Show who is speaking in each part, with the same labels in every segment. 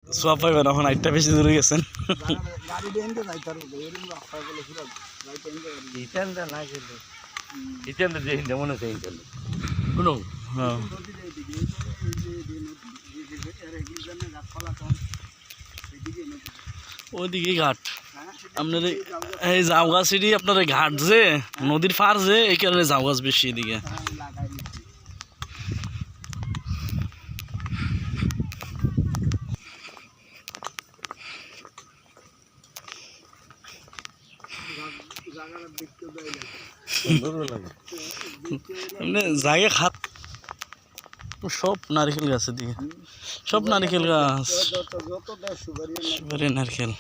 Speaker 1: সোয়া পাইবেন এখন আইটটা বেশি দূরে গেছেন ওইদিকে ঘাট আপনার এই জাউগাছ সিটি আপনার ঘাট যে নদীর পার যে এই কারণে জাউগাছ বেশি এদিকে জায়গা খাত সব নারকেল গাছের দিকে সব নারকেল গাছ সুপারি নারকেল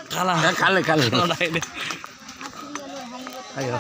Speaker 1: কালা কালে কালে আয়ো